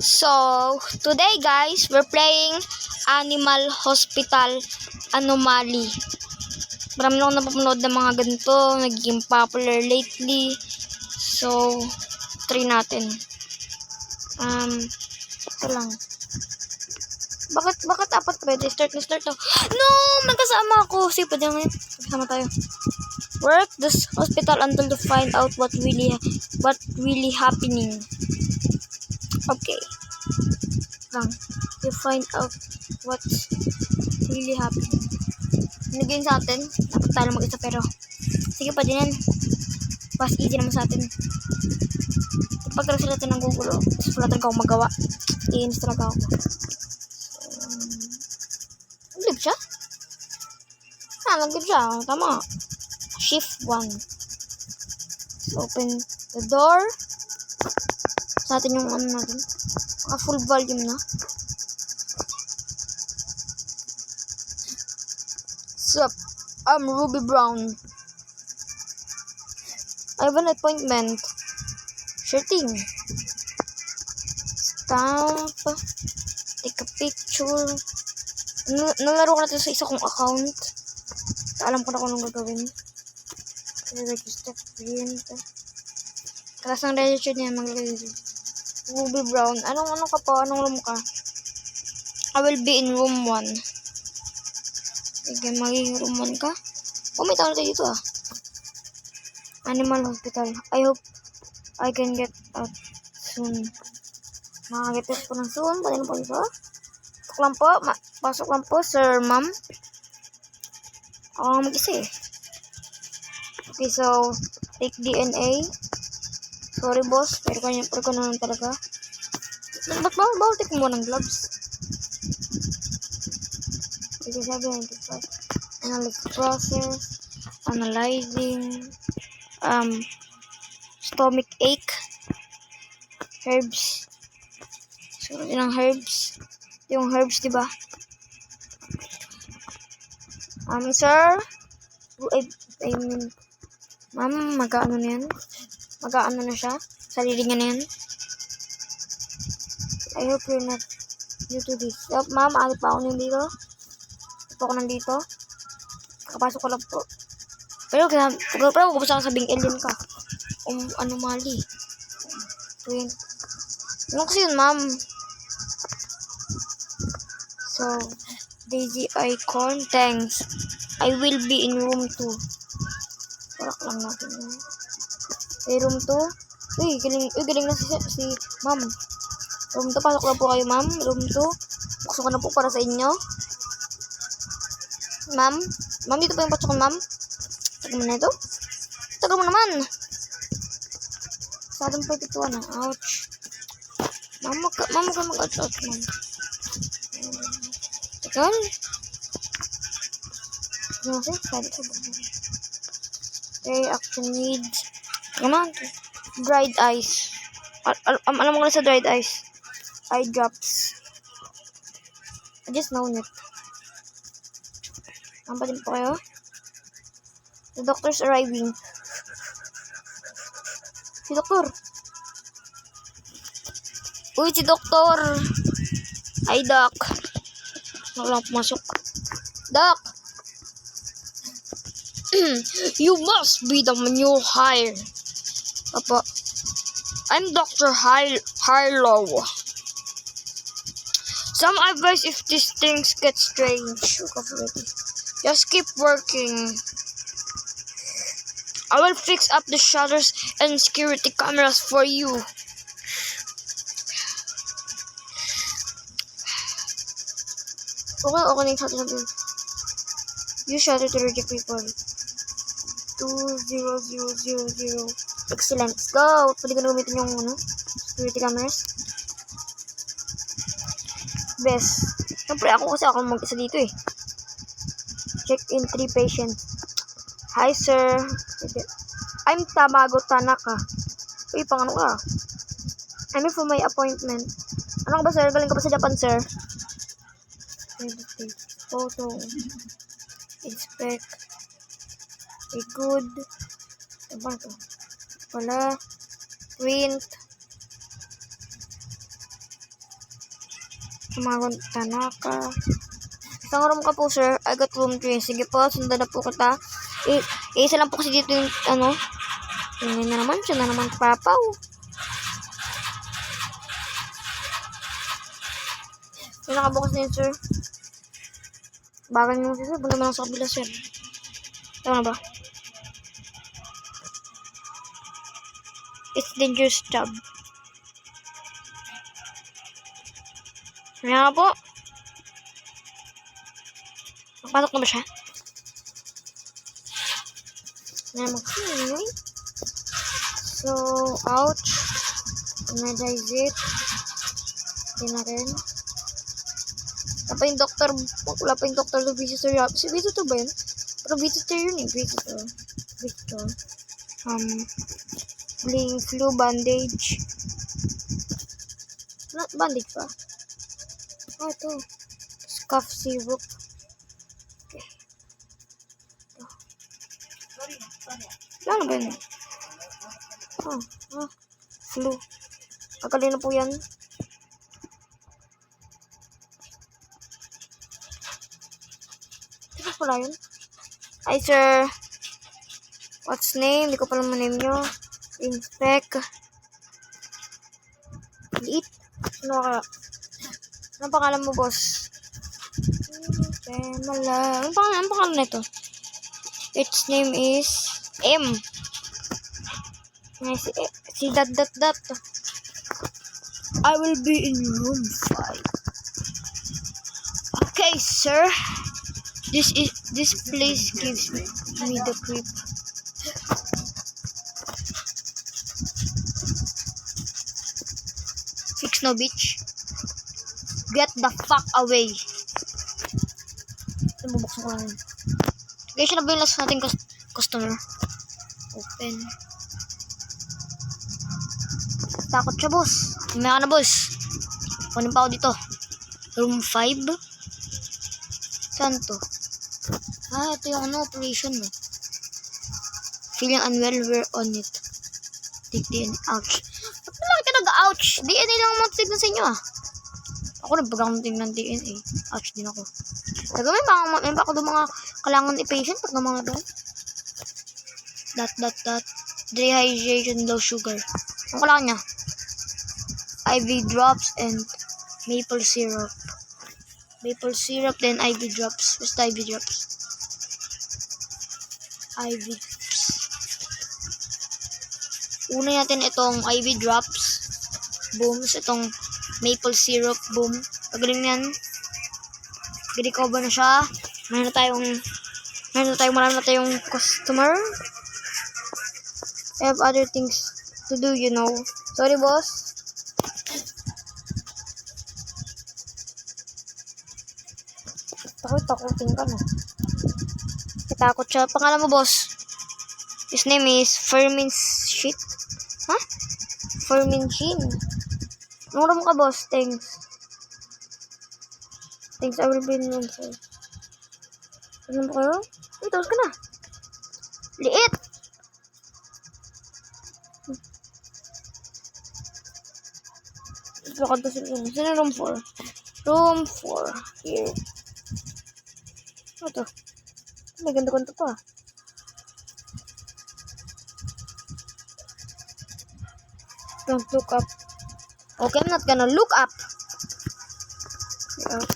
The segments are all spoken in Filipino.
So, today guys, we're playing Animal Hospital Anomaly. Marami na akong napapanood ng mga ganito, naging popular lately. So, try natin. Ito lang. Bakit apat pwede? Start to. No! Magkasama ako! Sige, pwede naman yun. Magkasama tayo. Work this hospital until to find out what really happening. Okay. Lang. You find out what's really happening. Naging sa atin. Dapat tayo mag-isa pero sige pa din yan. Pas easy naman sa atin. Pag sila natin ng gugulo, wala talaga akong magawa. Iinis talaga ako. Nag-live siya? Nag-live siya. Tama. Shift 1. So, open the door. Sa atin yung ano natin. Full volume na. Sup? I'm Ruby Brown. I have an appointment. Sure thing. Stamp. Take a picture. Nalaro ko na ito sa isa kong account. Alam ko na kung anong gagawin. Register, print. Kalas ng register niya, maglagay dito. Ruby Brown. Anong ka pa? Anong room ka? I will be in room 1. Sige, magiging room 1 ka? Oh, may tao na tayo dito ah. Animal Hospital. I hope I can get out soon. Makakaget po ng soon. Pwede na po dito. Pasok lang po, sir, ma'am. Ako nga mag-isa eh. Okay, so, take DNA. Sorry, boss. Pero ka naman talaga. Ba't bawal take mo ng gloves? 87, 95. Analysis process. Analyzing. Stomach ache. Herbs. Siguro din ang herbs. Yung herbs, diba? Sir. I mean, ma'am, mag-ano na yan? Mag-ano na siya? Sarili niya na yan? I hope you're not new to this. Yup, ma'am, alit pa ako nandito. Ito ako nandito. Kakapasok ko lang po. Pero gusto ko sabing alien ka. Anomaly. Ano kasi yun, ma'am? So, Daisy icon. Thanks. I will be in room 2. Parak lang natin yun. Okay, room 2. Uy, galing na si ma'am. Room 2, pasok na po kayo, ma'am. Room 2. Buksan ko na po para sa inyo. Ma'am, dito po yung pasok ko, ma'am. Tagal mo na ito. Tagal mo naman. Sa atin po ito na. Ouch. Ma'am, ka mag-ouch, ma'am. Tagal. Okay, action needs. Come on. Dried ice. Alam mo ko na sa dried ice. Eye drops. I just know it. Pa din po kayo. The doctor's arriving. Si doktor. Uy, si doktor. Hi, doc. Wala pumasok. Doc. You must be the new hire. Papa. I'm Dr. Harlow. Some advice if these things get strange. Just keep working. I will fix up the shutters and security cameras for you. Okay na yung shutter. Use shutter to reject people. 20000. Excellent. Let's go. Pwede ko na gamitin yung security cameras. Best. Siyempre ako mag-isa dito eh. Check in 3 patients. Hi sir. I'm Tamago Tanaka. Uy, pang ano ka? I'm here for my appointment. Ano ka ba sir? Galing ka ba sa Japan sir? Photo. Inspect. Good. Ano to? Wala. Print. Tumagon Tanaka. Isang room ka po, sir. I got room 3. Sige po, sundan na po kita. Isa lang po kasi dito yung, Tingnan na naman, siya na naman papaw. Yung nakabukas na yun, sir. Bagal nyo, sir. Bunda mo lang sa kabila, sir. Tama na ba? It's dangerous job. Kaya nga po. Magpasok na ba siya? So, ouch. Energize it. Hindi na rin. Wala pa yung doctor. Wala pa yung doctor to visitor. Si visitor ba yun? Pero visitor yun eh. Visitor. Bling flu bandage. Bandage pa? Oh, ito. Cough syrup. Okay. Ano ba yun? Flu. Akali na po yan. Ito pala yun. Hi, sir. What's name? Hindi ko pala name nyo. Inspect. Eat. Ano kaya? Anong pangalan mo, boss? Anong pangalan na ito? Its name is M. Si dat. I will be in room 5. Okay, sir. This place gives me the creep. Fix no bitch. Get the fuck away. Bubuksan ko lang. Guys, siya na ba yung last nating customer? Open. Takot siya, boss. Mamaya ka na, boss. Kunin pa ako dito. Room 5. Saan to? Ito yung operation mo. Feeling unwell, we're on it. Take DNA. Ouch. Ba't na lang ka nag-ouch? DNA lang ang tignan sa inyo, Ako nagpagang tingnan DNA. Ouch din ako. Taga may ba ako doon mga kailangan i-patient pag mga doon? Dot. Dehydration, low sugar. Ang kailangan niya? IV drops and maple syrup. Maple syrup, then IV drops. Where's the IV drops? IV drops. Una natin itong IV drops. Boom. Itong maple syrup. Boom. Pagaling yan. Recover na siya. Marami na tayong customer. I have other things to do, you know. Sorry, boss. Takutin ka na. Takot siya. Pangalan mo, boss? His name is Fermin Shit. Fermin Shin. Nura mo ka, boss. Thanks, I will be in room 4. Ano ba kayo? Tapos ka na. Liit! Bakit ba sila room 4? Room 4. Here. Ano to? May ganda-ganda pa. Don't look up. Okay, I'm not gonna look up. Yeah.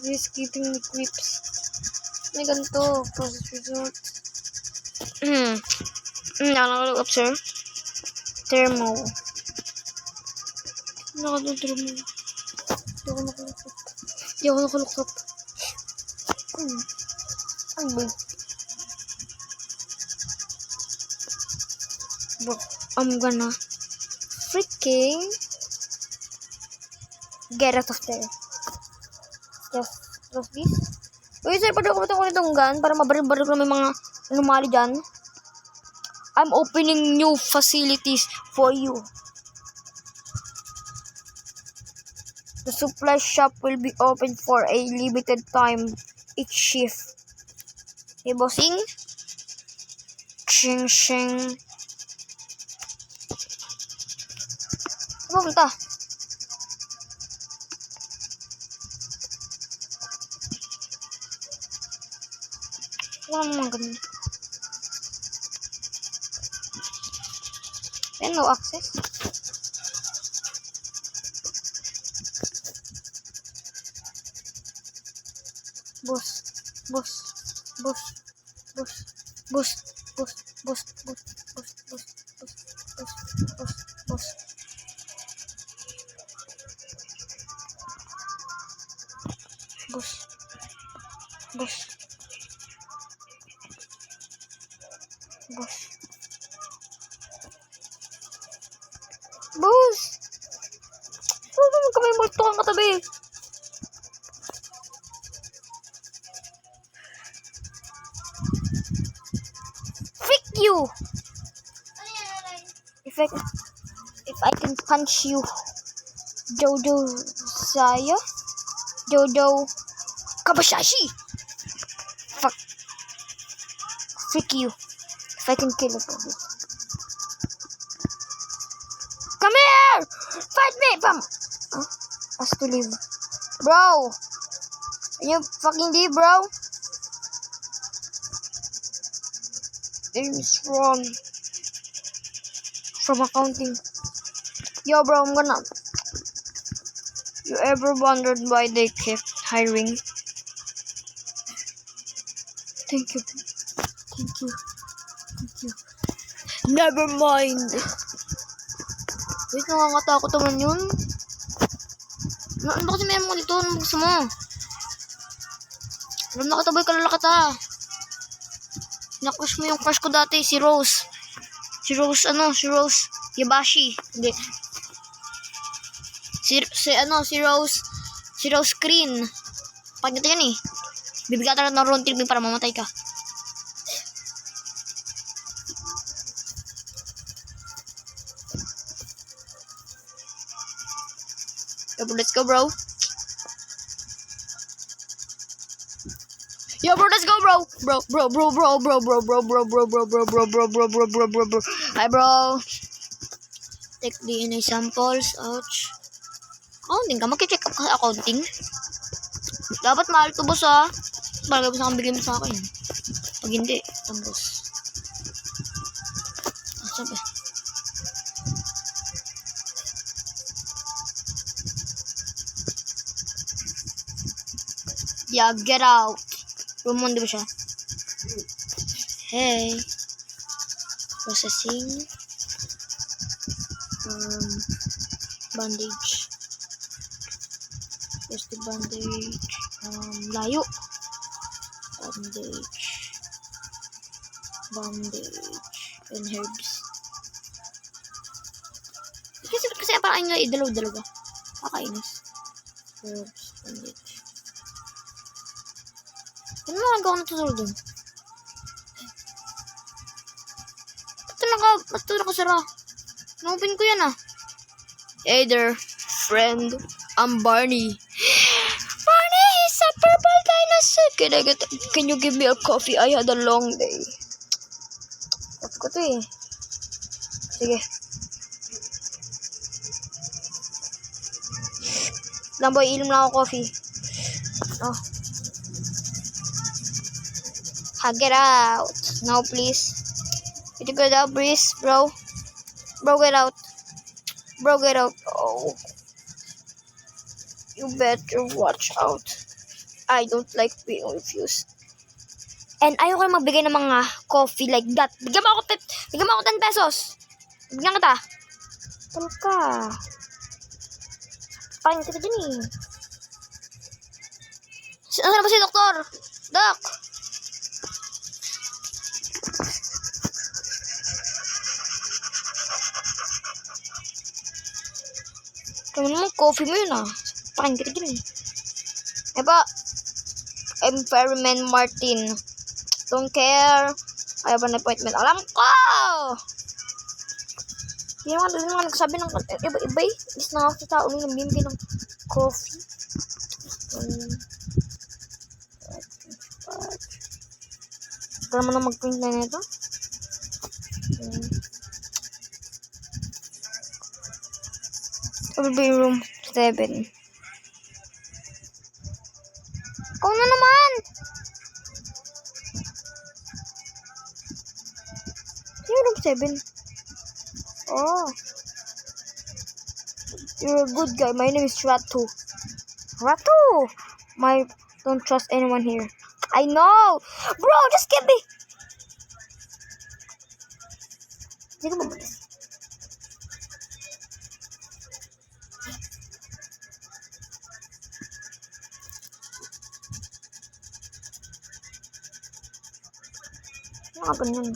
This keeping me creeps. May ganito. Process result. Nakaka-look up, sir. Thermo. Nakaka-thermo. Hindi ako nakalook up. Ang big. But I'm gonna freaking get out of there. Just this. Uy, sir, pwede ko itong gun para mabaril-baril ko may mga anomaly dyan. I'm opening new facilities for you. The supply shop will be open for a limited time each shift. Hey, bossing. Ching. Pumunta. Wala naman ganun. Ayan, no access. Boss. Boss. Boss. Boss. Boss. Boss. Boss. Boss. Boss. Boss. Boss. Boss. Boss. Boss. Boss. Boss. Boss! Huwag naman kami multo kang katabi. Freak you! If I can punch you, Jojo Saya? Jojo Kabashashi! Fuck. Freak you. If I can kill it. Come here! Fight me! Bam! Huh? Has to leave. Bro! Can you fucking leave, bro? It's from accounting. Yo, bro, I'm gonna... You ever wondered why they kept hiring? Thank you. Thank you. Thank you. Never mind. Wait, nakakatakot naman yun. Ano ba kasi meron mo dito? Ano gusto mo? Alam na kataboy, kalala kita. Nakrush mo yung crush ko dati, si Rose. Si Rose Yabashi. Hindi. Si Rose Green. Pagkita yan eh. Bibigyan ka ng round trip para mamatay ka. Let's go, bro. Yo, bro, let's go, bro. Bro. Hi, bro. Take DNA samples. Ouch. Accounting ka? Mag-check up ka sa accounting? Dapat mahal to, boss, ha? Bagay mo sa kang bigay mo sa akin. Pag hindi, boss. Sabi. Yeah, get out. Room 1, di ba siya? Hey. Processing. Bandage. Where's the bandage? Layo. Bandage. And herbs. Kasi parang nga idalaw-dalawa. Kakainis. Herbs. Bandage. Ano nagawa na tutulog dun? Ba't ito nakasara? Na-open ko yan ah. Hey there, friend. I'm Barney. Barney is a purple dinosaur. Can you give me a coffee? I had a long day. Coffee ko to eh. Sige. Lamboy, inom lang ako coffee. Oh. Get out. No, please. Can you get out, please, bro? Bro, get out. Oh. You better watch out. I don't like being refused. And ayoko na magbigay ng mga coffee like that. Bigyan mo ako 10 pesos. Bigyan kita. Tal ka. Paano kita dyan eh. Nasaan ba si doktor? Doc. Kaya naman, coffee mo yun ah. Pakin kita dyan eh. Eba, I'm Ferryman Martin. Don't care. I have an appointment. Alam ko! Hindi naman nagsabi ng iba eh. Is na ako sa tao nung nabimbi ng coffee. Ito naman na mag-print na nito. will be room 7. Ikaw na naman! Sino room 7? Oh. You're a good guy. My name is Ratu. Ratu! Don't trust anyone here. I know! Bro, just give me! Hindi ko mabulis. Ano ka ganyan?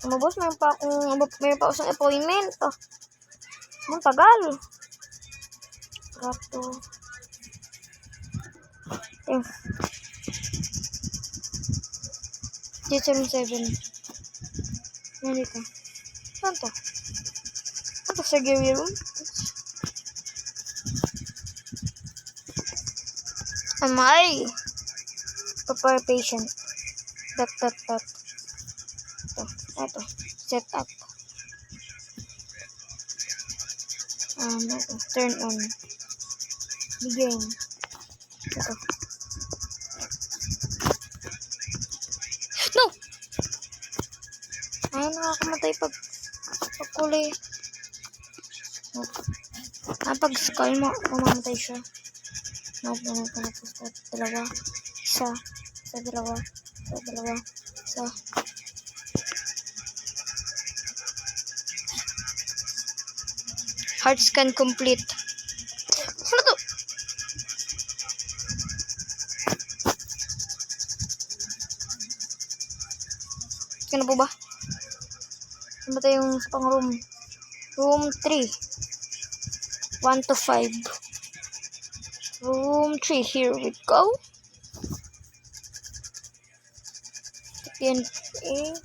Boss, mayroon pa akong isang appointment. Oh. Ang tagal. Ratu. Dito room 7. Yan dito. Saan to? Ano surgery room? Am I? Prepare patient. Ito. Set up. Ito. Turn on. Begin. Ito. No! Ay, nakakamatay pagkulay. Pag-skull mo, mamamatay siya. Dalawa. Isa. Heart scan complete. Ano to? Kano po ba? Ano ba yung pang room? Room 3. 1 to 5. Room 3. Here we go. TNA.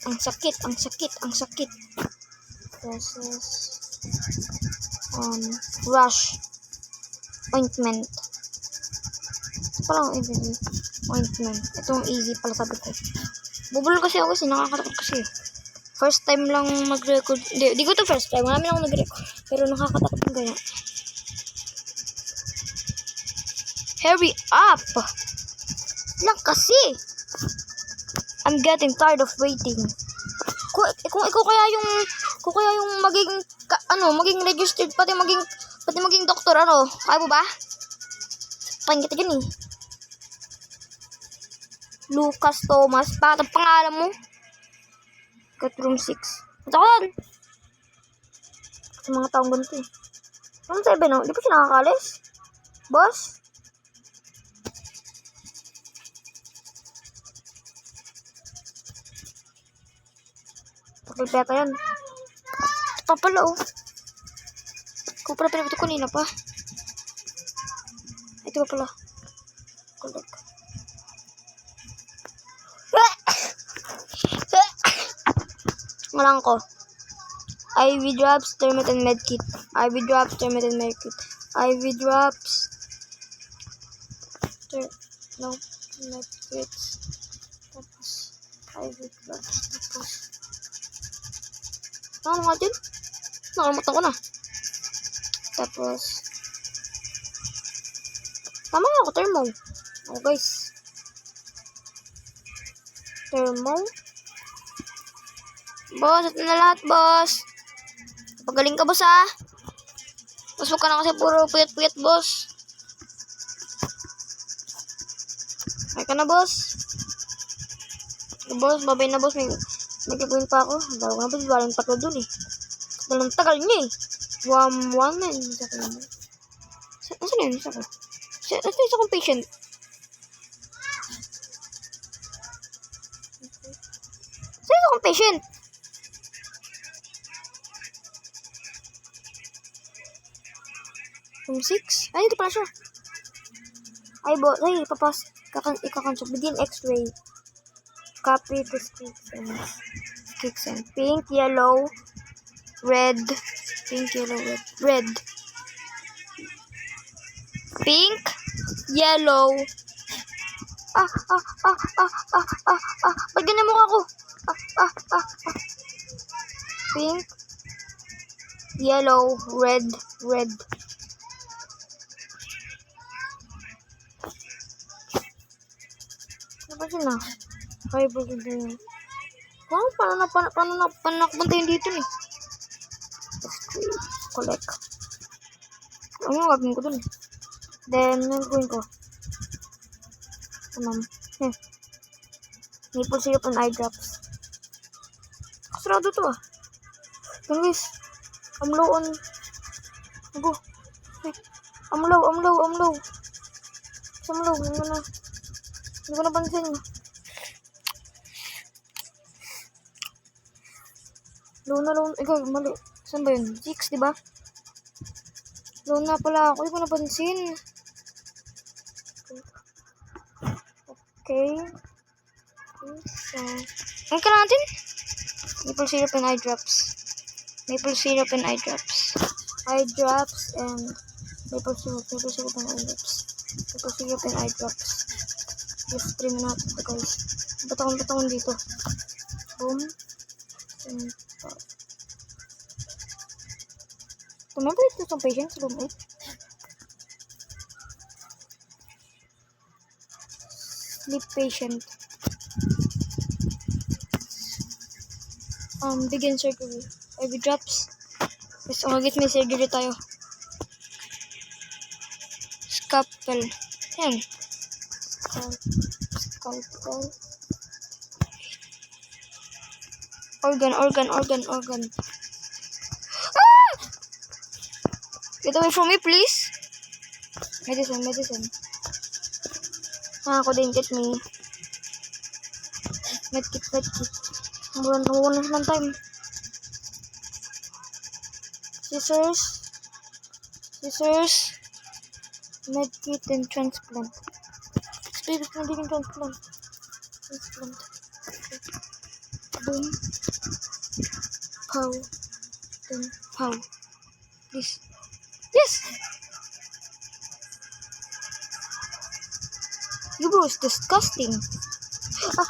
Ang sakit. This is rush ointment. Ito palang ointment. Itong easy pala sabi ko. Bubulol kasi ako kasi nakakatakot kasi. First time lang mag-record. Di ko to first time. Marami akong nag-record. Pero nakakatakot ng gaya. Hurry up! Lang kasi. I'm getting tired of waiting. Kung kaya yung maging registered pati maging doktor kaya mo ba? Pahin kita dyan eh. Lucas Thomas pa ang pangalan mo. Got room 6. Takon. Sa mga taong ganito eh. Room 7 di pa siya nakakalis? Boss? Pagpipeta yan. Ito pa pala Kung pala pinapito kanina pa. Ito pa pala. Collect. Ngalang ko. IV drops, Thermite and medkit. IV drops, Thermite and medkit. IV drops. Medkits. Tapos. IV drops. Tapos. Ano nga din? Nakalimutan ko na. Tapos. Tama nga ako, thermo. Oh guys. Thermo. Boss, ito na lahat, boss. Pagaling ka, boss, ha? Boss, huwag ka na kasi puro puyat-puyat, boss. Ay ka na, boss. Boss, babay na, boss. May gagawin pa ako. Bago na, boss. Balang tatlo dun, eh. Tagal niya, eh. One man. Saan yun? Isa ko. Saan isa kong patient? Saan isa kong patient? Room 6? Ay, ito pala siya. Ay, papas. Ikakansok. Begin x-ray. Copy prescription. Pink, yellow, red. Pink, yellow, red. Pink, yellow, Ba't ganyan mukha ko? Pink. Yellow. Red. Ano ba yun Fiber din. Paano nakapunta yun dito ni? Collect. Ano yung gagawin ko dun? Then, yung gagawin ko. Maple syrup and eye drops. Sarado to Guys, I'm low on... Go. I'm low. Hindi ko napansin. Low na. Ikaw, mali. Saan ba yun? 6, diba? Low na pala ako. Hindi ko napansin. Okay. So, ano ka natin? Maple syrup and eye drops. Eye drops and maple syrup and eye drops. Just 3 minutes guys. Batakon dito. Boom. And remember ito itong patience room Sleep patient. Begin surgery. IV drops. Guys, magigit may surgery tayo. Scalpel. Yan. Scalpel. Organ. Get away from me, please. Medicine. Ako din, get me. Medkit. Nawalan na ng time. Scissors. Medkit and transplant. Baby, nagiging transplant. Boom. Pow. Then pow. Please. Yes! You bro is disgusting. Hit.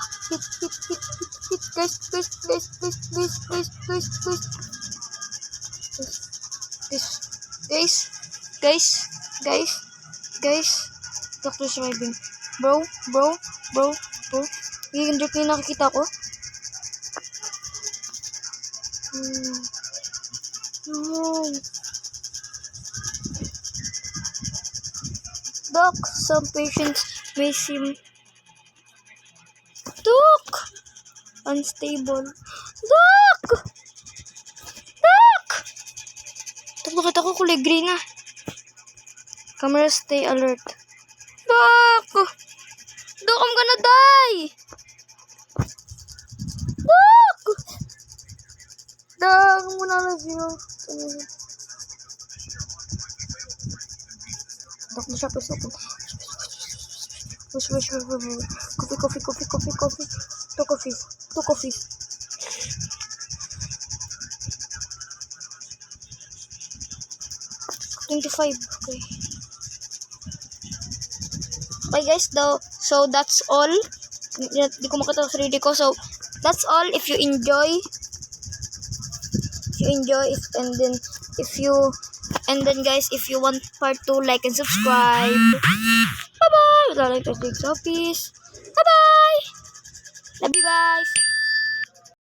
Guys. Doctor's arriving. Bro. Yung drip yung nakikita ko. No. Doc, some patients may seem unstable. Doc! Nakita ko kulay green Camera, stay alert. Doc, I'm gonna die. Doc, I'm gonna lose you. Doc, the shop is open. Wish. Coffee. Two coffees. $25. Okay. Okay guys, so that's all. Di ko makita sa 3D ko. So that's all. If you enjoy, and then guys, if you want part 2, like and subscribe. Bye bye. Like, peace. Bye bye.